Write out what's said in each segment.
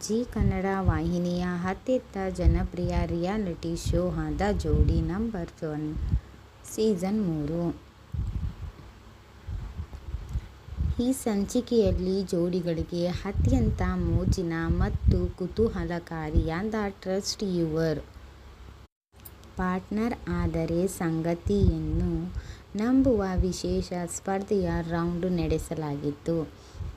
ಜೀ ಕನ್ನಡ ವಾಹಿನಿಯ ಅತ್ಯಂತ ಜನಪ್ರಿಯ ರಿಯಾಲಿಟಿ ಶೋ ಆದ ಜೋಡಿ ನಂಬರ್ 1 ಸೀಸನ್ 3. ಈ ಸಂಚಿಕೆಯಲ್ಲಿ ಜೋಡಿಗಳಿಗೆ ಅತ್ಯಂತ ಮೋಜಿನ ಮತ್ತು ಕುತೂಹಲಕಾರಿಯಾದ ಟ್ರಸ್ಟ್ ಯುವರ್ ಪಾರ್ಟ್ನರ್ ಆದರೆ ಸಂಗತಿಯನ್ನು ನಂಬುವ ವಿಶೇಷ ಸ್ಪರ್ಧೆಯ ರೌಂಡ್ ನಡೆಸಲಾಗಿತ್ತು.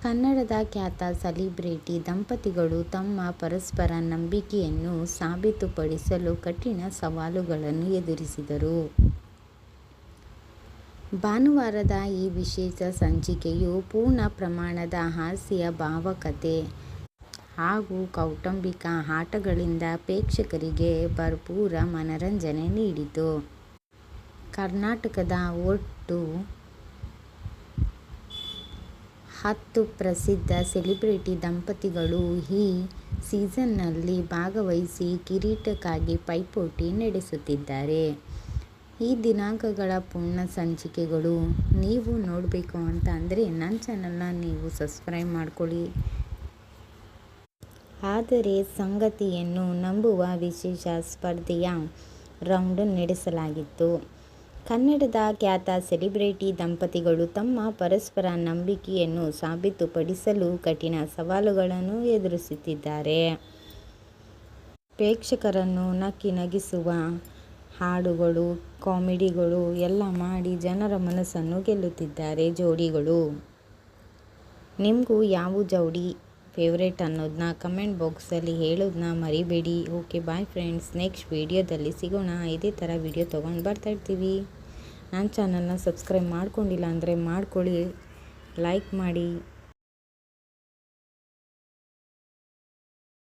ಕನ್ನಡದ ಖ್ಯಾತ ಸೆಲೆಬ್ರಿಟಿ ದಂಪತಿಗಳು ತಮ್ಮ ಪರಸ್ಪರ ನಂಬಿಕೆಯನ್ನು ಸಾಬೀತುಪಡಿಸಲು ಕಠಿಣ ಸವಾಲುಗಳನ್ನು ಎದುರಿಸಿದರು. ಭಾನುವಾರದ ಈ ವಿಶೇಷ ಸಂಚಿಕೆಯು ಪೂರ್ಣ ಪ್ರಮಾಣದ ಹಾಸ್ಯ, ಭಾವುಕತೆ ಹಾಗೂ ಕೌಟುಂಬಿಕ ಆಟಗಳಿಂದ ಪ್ರೇಕ್ಷಕರಿಗೆ ಭರ್ಪೂರ ಮನರಂಜನೆ ನೀಡಿತು. ಕರ್ನಾಟಕದ ಒಟ್ಟು 10 ಪ್ರಸಿದ್ಧ ಸೆಲೆಬ್ರಿಟಿ ದಂಪತಿಗಳು ಈ ಸೀಸನ್ನಲ್ಲಿ ಭಾಗವಹಿಸಿ ಕಿರೀಟಕ್ಕಾಗಿ ಪೈಪೋಟಿ ನಡೆಸುತ್ತಿದ್ದಾರೆ. ಈ ದಿನಾಂಕಗಳ ಪೂರ್ಣ ಸಂಚಿಕೆಗಳು ನೀವು ನೋಡಬೇಕು ಅಂತ ಅಂದರೆ ನನ್ನ ಚಾನಲ್ನ ನೀವು ಸಬ್ಸ್ಕ್ರೈಬ್ ಮಾಡ್ಕೊಳ್ಳಿ. ಆದರೆ ಸಂಗತಿಯನ್ನು ನಂಬುವ ವಿಶೇಷ ಸ್ಪರ್ಧೆಯ ರೌಂಡ್ ನಡೆಸಲಾಗಿತ್ತು. ಕನ್ನಡದ ಖ್ಯಾತ ಸೆಲೆಬ್ರಿಟಿ ದಂಪತಿಗಳು ತಮ್ಮ ಪರಸ್ಪರ ನಂಬಿಕೆಯನ್ನು ಸಾಬೀತುಪಡಿಸಲು ಕಠಿಣ ಸವಾಲುಗಳನ್ನು ಎದುರಿಸುತ್ತಿದ್ದಾರೆ. ಪ್ರೇಕ್ಷಕರನ್ನು ನಗಿಸುವ ಹಾಡುಗಳು, ಕಾಮಿಡಿಗಳು ಎಲ್ಲ ಮಾಡಿ ಜನರ ಮನಸ್ಸನ್ನು ಗೆಲ್ಲುತ್ತಿದ್ದಾರೆ ಜೋಡಿಗಳು. ನಿಮಗೂ ಯಾವ ಜೋಡಿ ಫೇವ್ರೇಟ್ ಅನ್ನೋದನ್ನ ಕಮೆಂಟ್ ಬಾಕ್ಸಲ್ಲಿ ಹೇಳೋದನ್ನ ಮರಿಬೇಡಿ. Okay, bye friends. ನೆಕ್ಸ್ಟ್ ವಿಡಿಯೋದಲ್ಲಿ ಸಿಗೋಣ. ಇದೇ ಥರ ವಿಡಿಯೋ ತೊಗೊಂಡು ಬರ್ತಾ ಇರ್ತೀವಿ. ನನ್ನ ಚಾನಲ್ನ ಸಬ್ಸ್ಕ್ರೈಬ್ ಮಾಡ್ಕೊಂಡಿಲ್ಲ ಅಂದರೆ ಮಾಡ್ಕೊಳ್ಳಿ, ಲೈಕ್ ಮಾಡಿ.